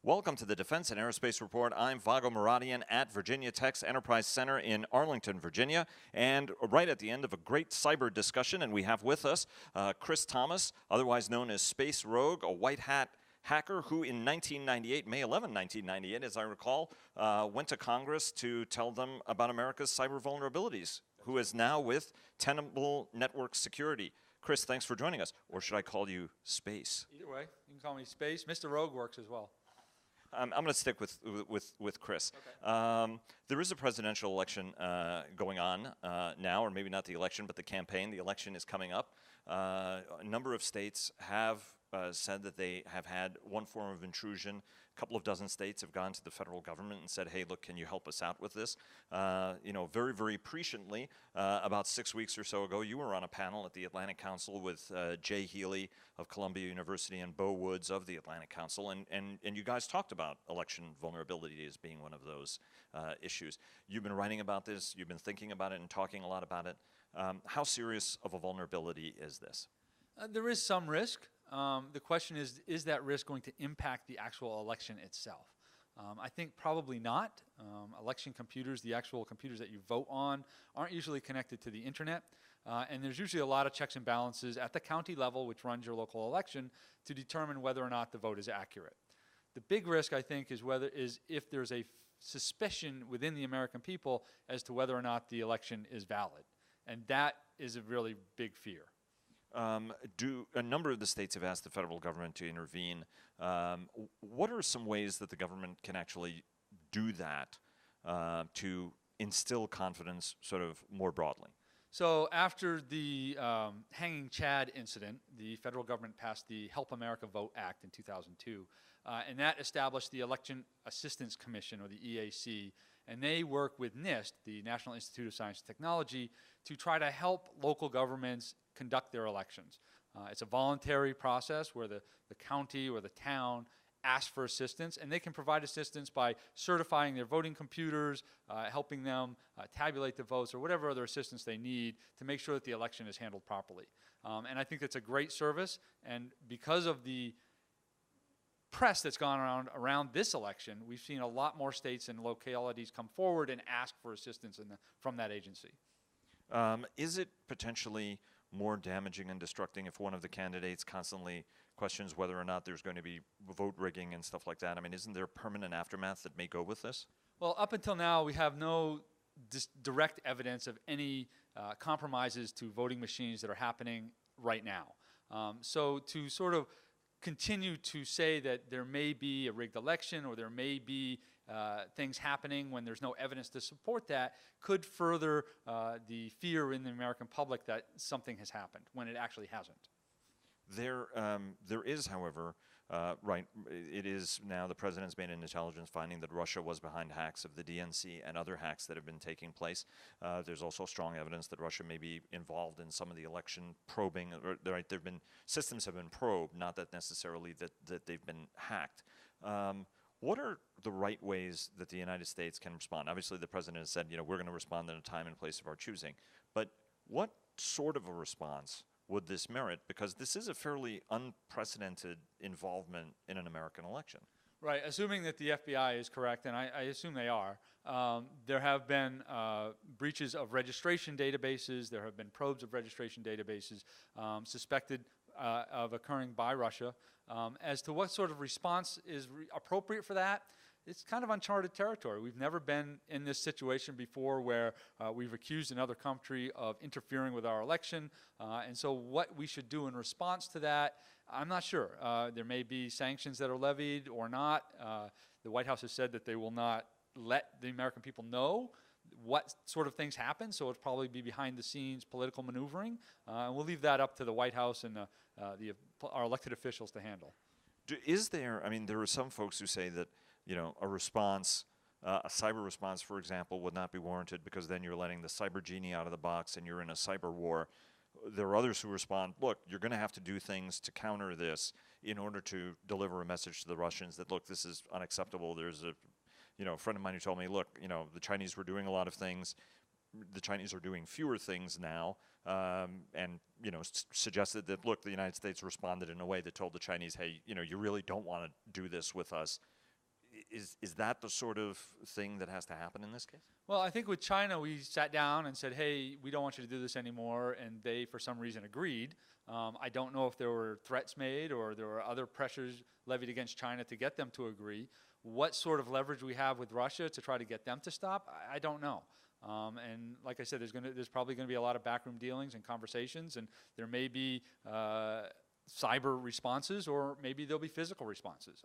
Welcome to the Defense and Aerospace Report. I'm Vago Muradian at Virginia Tech's Enterprise Center in Arlington, Virginia, and right at the end of a great cyber discussion, and we have with us Cris Thomas, otherwise known as Space Rogue, a white hat hacker who in 1998, May 11, 1998, as I recall, went to Congress to tell them about America's cyber vulnerabilities, who is now with Tenable Network Security. Cris, thanks for joining us. Or should I call you Space? Either way, you can call me Space. Mr. Rogue works as well. I'm going to stick with Cris. Okay. There is a presidential election going on now, or maybe not the election, but the campaign. The election is coming up. A number of states have said that they have had one form of intrusion. A couple of dozen states have gone to the federal government and said, hey, look, can you help us out with this? Very, very presciently, about 6 weeks or so ago, you were on a panel at the Atlantic Council with Jay Healy of Columbia University and Bo Woods of the Atlantic Council, and you guys talked about election vulnerability as being one of those issues. You've been writing about this, you've been thinking about it and talking a lot about it. How serious of a vulnerability is this? There is some risk. The question is that risk going to impact the actual election itself? I think probably not. Election computers, the actual computers that you vote on, aren't usually connected to the internet. And there's usually a lot of checks and balances at the county level, which runs your local election, to determine whether or not the vote is accurate. The big risk, I think, is if there's a suspicion within the American people as to whether or not the election is valid. And that is a really big fear. A number of the states have asked the federal government to intervene. What are some ways that the government can actually do that to instill confidence sort of more broadly? So after the hanging Chad incident, the federal government passed the Help America Vote Act in 2002, and that established the Election Assistance Commission, or the EAC, and they work with NIST, the National Institute of Science and Technology, to try to help local governments conduct their elections. It's a voluntary process where the county or the town asks for assistance, and they can provide assistance by certifying their voting computers, helping them tabulate the votes, or whatever other assistance they need to make sure that the election is handled properly. And I think that's a great service, and because of the press that's gone around this election, we've seen a lot more states and localities come forward and ask for assistance from that agency. Is it potentially more damaging and destructing if one of the candidates constantly questions whether or not there's going to be vote rigging and stuff like that? I mean, isn't there permanent aftermath that may go with this? Well, up until now, we have no direct evidence of any compromises to voting machines that are happening right now. So to sort of continue to say that there may be a rigged election or there may be things happening when there's no evidence to support that could further the fear in the American public that something has happened when it actually hasn't. There is, however, it is now the president's made an intelligence finding that Russia was behind hacks of the DNC and other hacks that have been taking place. There's also strong evidence that Russia may be involved in some of the election probing. There've been systems have been probed, not that necessarily that they've been hacked. What are the right ways that the United States can respond? Obviously, the president has said, we're going to respond in a time and place of our choosing. But what sort of a response would this merit? Because this is a fairly unprecedented involvement in an American election. Right, assuming that the FBI is correct, and I assume they are, there have been breaches of registration databases, there have been probes of registration databases suspected of occurring by Russia. As to what sort of response is appropriate for that, it's kind of uncharted territory. We've never been in this situation before where we've accused another country of interfering with our election. And so what we should do in response to that, I'm not sure. There may be sanctions that are levied or not. The White House has said that they will not let the American people know what sort of things happen, so it'll probably be behind the scenes political maneuvering. And we'll leave that up to the White House and our elected officials to handle. There are some folks who say that a response, a cyber response, for example, would not be warranted because then you're letting the cyber genie out of the box and you're in a cyber war. There are others who respond, look, you're going to have to do things to counter this in order to deliver a message to the Russians that, look, this is unacceptable. There's a friend of mine who told me, look, the Chinese were doing a lot of things. The Chinese are doing fewer things now, and suggested that, look, the United States responded in a way that told the Chinese, hey, you really don't want to do this with us. Is that the sort of thing that has to happen in this case? Well, I think with China, we sat down and said, hey, we don't want you to do this anymore, and they, for some reason, agreed. I don't know if there were threats made or there were other pressures levied against China to get them to agree. What sort of leverage we have with Russia to try to get them to stop, I don't know. And like I said, there's probably going to be a lot of backroom dealings and conversations, and there may be cyber responses, or maybe there'll be physical responses.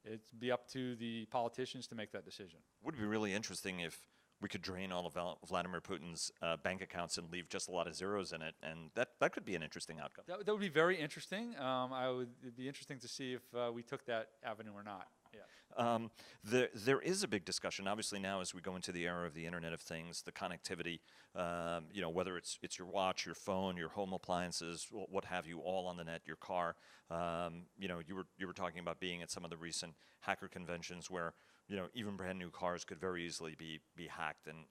It'd be up to the politicians to make that decision. Would be really interesting if we could drain all of Vladimir Putin's bank accounts and leave just a lot of zeros in it, and that could be an interesting outcome. That would be very interesting. It'd be interesting to see if we took that avenue or not. Yeah. There is a big discussion, obviously, now as we go into the era of the Internet of Things, the connectivity, whether it's your watch, your phone, your home appliances, what have you, all on the net, your car. You were talking about being at some of the recent hacker conventions where even brand new cars could very easily be hacked and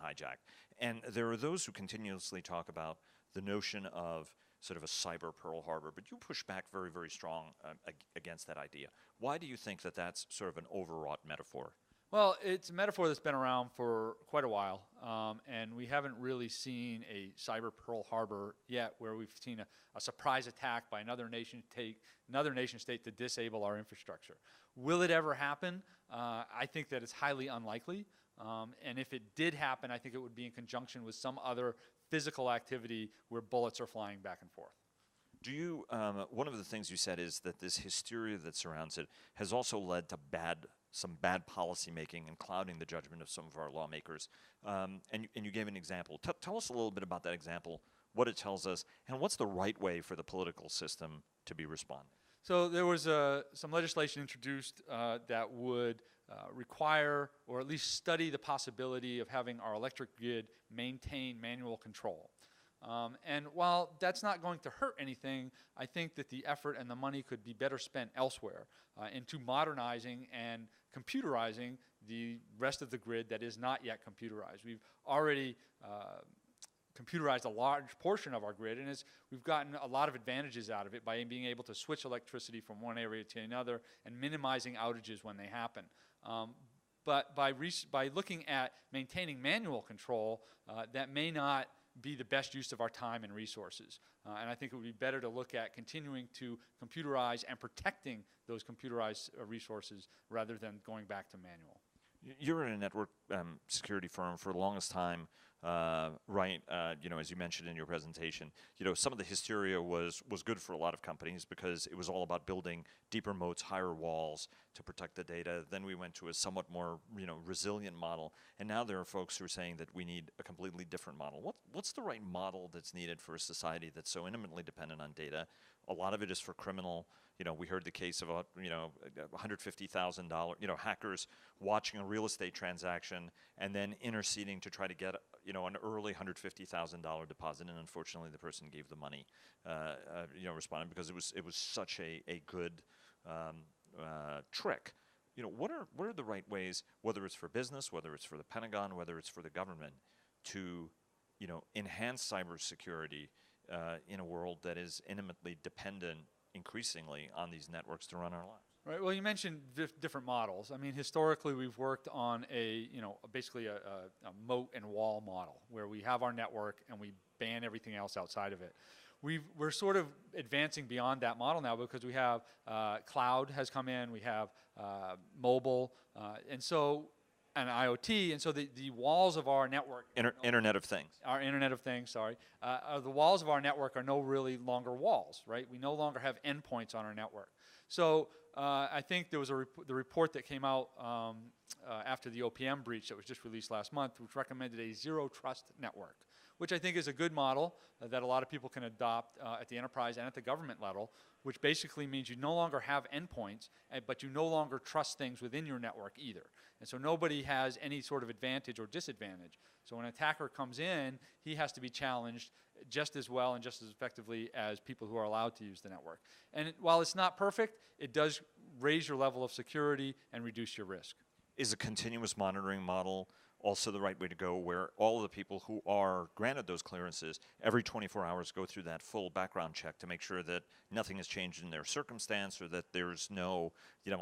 hijacked. And there are those who continuously talk about the notion of sort of a cyber Pearl Harbor, but you push back very, very strong against that idea. Why do you think that that's sort of an overwrought metaphor? Well, it's a metaphor that's been around for quite a while, and we haven't really seen a cyber Pearl Harbor yet, where we've seen a surprise attack by another nation state to disable our infrastructure. Will it ever happen? I think that it's highly unlikely, and if it did happen, I think it would be in conjunction with some other physical activity where bullets are flying back and forth. Do you, one of the things you said is that this hysteria that surrounds it has also led to some bad policy making and clouding the judgment of some of our lawmakers. And you gave an example. Tell us a little bit about that example, what it tells us, and what's the right way for the political system to be responding. So there was some legislation introduced that would require, or at least study the possibility of having our electric grid maintain manual control. And while that's not going to hurt anything, I think that the effort and the money could be better spent elsewhere into modernizing and computerizing the rest of the grid that is not yet computerized. We've already computerized a large portion of our grid, and we've gotten a lot of advantages out of it by being able to switch electricity from one area to another and minimizing outages when they happen. But by looking at maintaining manual control, that may not be the best use of our time and resources. And I think it would be better to look at continuing to computerize and protecting those computerized resources rather than going back to manual. You're in a network security firm for the longest time, right? As you mentioned in your presentation, some of the hysteria was good for a lot of companies because it was all about building deeper moats, higher walls to protect the data. Then we went to a somewhat more, resilient model, and now there are folks who are saying that we need a completely different model. What's the right model that's needed for a society that's so intimately dependent on data? A lot of it is for criminal. We heard the case of $150,000, hackers watching a real estate transaction and then interceding to try to get, an early $150,000 deposit, and unfortunately the person gave the money, responded because it was such a good trick. What are the right ways, whether it's for business, whether it's for the Pentagon, whether it's for the government, to, enhance cybersecurity in a world that is intimately dependent increasingly on these networks to run our lives? Right. Well, you mentioned different models. I mean, historically, we've worked on basically a moat and wall model where we have our network and we ban everything else outside of it. We're sort of advancing beyond that model now because we have cloud has come in, we have mobile, and IoT, and so the walls of our network... Internet of Things. Our Internet of Things, sorry. The walls of our network are no really longer walls, right? We no longer have endpoints on our network. So I think there was the report that came out after the OPM breach that was just released last month, which recommended a zero trust network, which I think is a good model that a lot of people can adopt at the enterprise and at the government level, which basically means you no longer have endpoints, but you no longer trust things within your network either. And so nobody has any sort of advantage or disadvantage. So when an attacker comes in, he has to be challenged just as well and just as effectively as people who are allowed to use the network. And while it's not perfect, it does raise your level of security and reduce your risk. Is a continuous monitoring model also the right way to go, where all of the people who are granted those clearances every 24 hours go through that full background check to make sure that nothing has changed in their circumstance, or that there's no,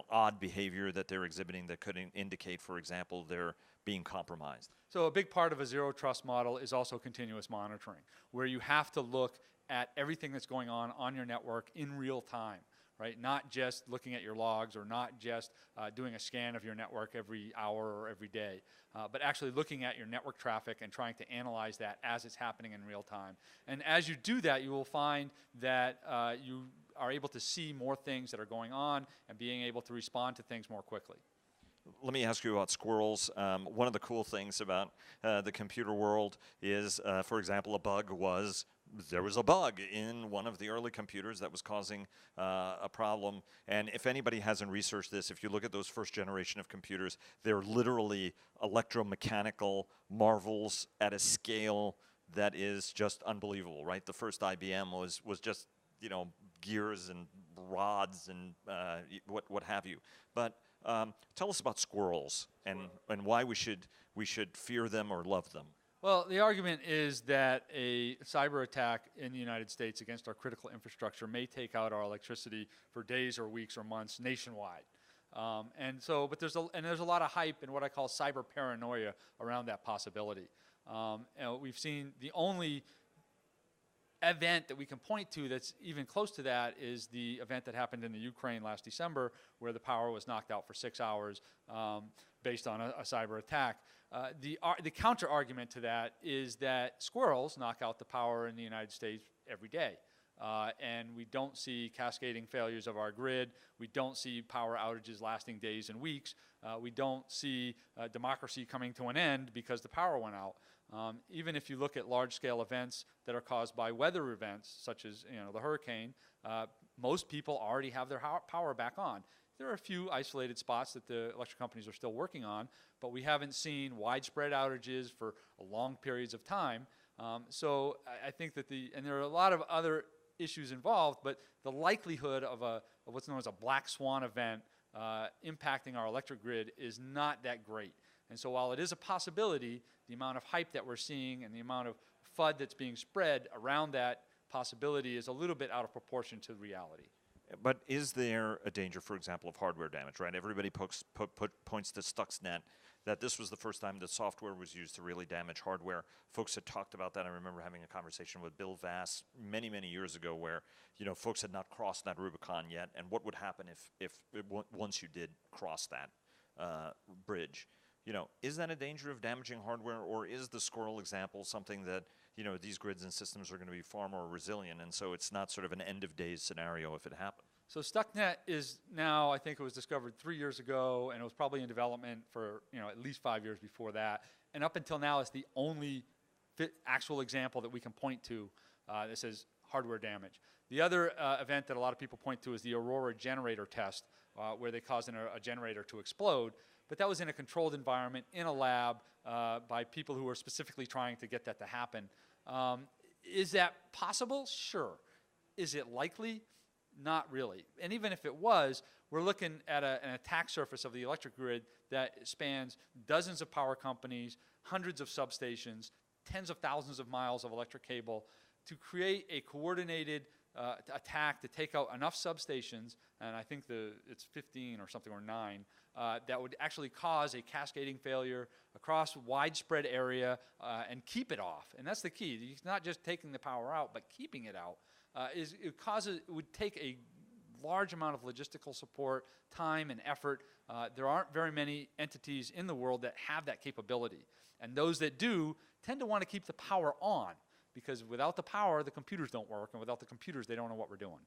odd behavior that they're exhibiting that could indicate, for example, they're being compromised? So a big part of a zero trust model is also continuous monitoring, where you have to look at everything that's going on your network in real time. Right? Not just looking at your logs, or not just doing a scan of your network every hour or every day, but actually looking at your network traffic and trying to analyze that as it's happening in real time. And as you do that, you will find that you are able to see more things that are going on and being able to respond to things more quickly. Let me ask you about squirrels. One of the cool things about the computer world is, for example, there was a bug in one of the early computers that was causing a problem. And if anybody hasn't researched this, if you look at those first generation of computers, they're literally electromechanical marvels at a scale that is just unbelievable, right? The first IBM was just, gears and rods and what have you. But tell us about squirrels and why we should fear them or love them. Well, the argument is that a cyber attack in the United States against our critical infrastructure may take out our electricity for days or weeks or months nationwide. But there's a lot of hype and what I call cyber paranoia around that possibility. We've seen the only event that we can point to that's even close to that is the event that happened in the Ukraine last December, where the power was knocked out for 6 hours based on a cyber attack. The counter argument to that is that squirrels knock out the power in the United States every day. And we don't see cascading failures of our grid. We don't see power outages lasting days and weeks. We don't see democracy coming to an end because the power went out. Even if you look at large-scale events that are caused by weather events, such as the hurricane, most people already have their power back on. There are a few isolated spots that the electric companies are still working on, but we haven't seen widespread outages for long periods of time. So I think that and there are a lot of other issues involved, but the likelihood of what's known as a black swan event impacting our electric grid is not that great. And so while it is a possibility, the amount of hype that we're seeing and the amount of FUD that's being spread around that possibility is a little bit out of proportion to reality. But is there a danger, for example, of hardware damage, right? Everybody points to Stuxnet, that this was the first time that software was used to really damage hardware. Folks had talked about that. I remember having a conversation with Bill Vass many, many years ago where, folks had not crossed that Rubicon yet, and what would happen if once you did cross that bridge. Is that a danger of damaging hardware, or is the squirrel example something that, these grids and systems are going to be far more resilient, and so it's not sort of an end-of-days scenario if it happens? So Stuxnet is now, I think it was discovered 3 years ago, and it was probably in development for at least 5 years before that. And up until now, it's the only actual example that we can point to that says hardware damage. The other event that a lot of people point to is the Aurora generator test, where they caused a generator to explode. But that was in a controlled environment, in a lab, by people who were specifically trying to get that to happen. Is that possible? Sure. Is it likely? Not really. And even if it was, we're looking at an attack surface of the electric grid that spans dozens of power companies, hundreds of substations, tens of thousands of miles of electric cable to create a coordinated attack to take out enough substations, and I think it's 15 or something, or 9, that would actually cause a cascading failure across widespread area and keep it off. And that's the key. It's not just taking the power out, but keeping it out. It would take a large amount of logistical support, time, and effort. There aren't very many entities in the world that have that capability. And those that do tend to want to keep the power on, because without the power, the computers don't work, and without the computers, they don't know what we're doing.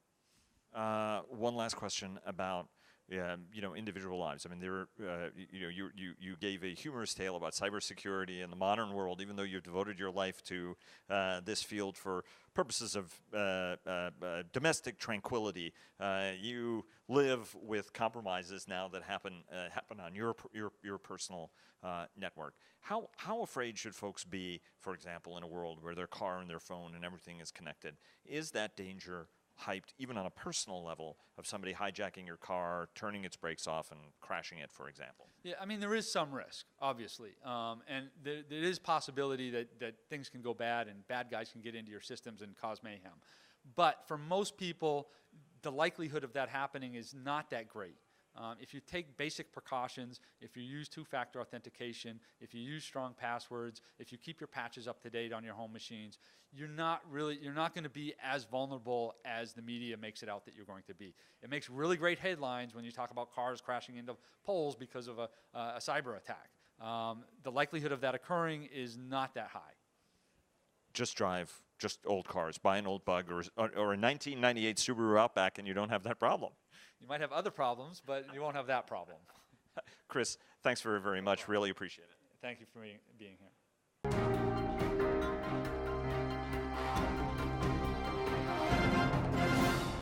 One last question about individual lives. I mean, you gave a humorous tale about cybersecurity in the modern world, even though you've devoted your life to this field for purposes of domestic tranquility. You live with compromises now that happen on your personal network. How afraid should folks be, for example, in a world where their car and their phone and everything is connected? Is that danger hyped, even on a personal level, of somebody hijacking your car, turning its brakes off, and crashing it, for example. Yeah, I mean, there is some risk, obviously. And there is possibility that things can go bad and bad guys can get into your systems and cause mayhem. But for most people, the likelihood of that happening is not that great. If you take basic precautions, if you use two-factor authentication, if you use strong passwords, if you keep your patches up to date on your home machines, you're not going to be as vulnerable as the media makes it out that you're going to be. It makes really great headlines when you talk about cars crashing into poles because of a cyber attack. The likelihood of that occurring is not that high. Just drive just old cars. Buy an old Bug or a 1998 Subaru Outback, and you don't have that problem. You might have other problems, but you won't have that problem. Cris, thanks very much. Really appreciate it. Thank you for being here.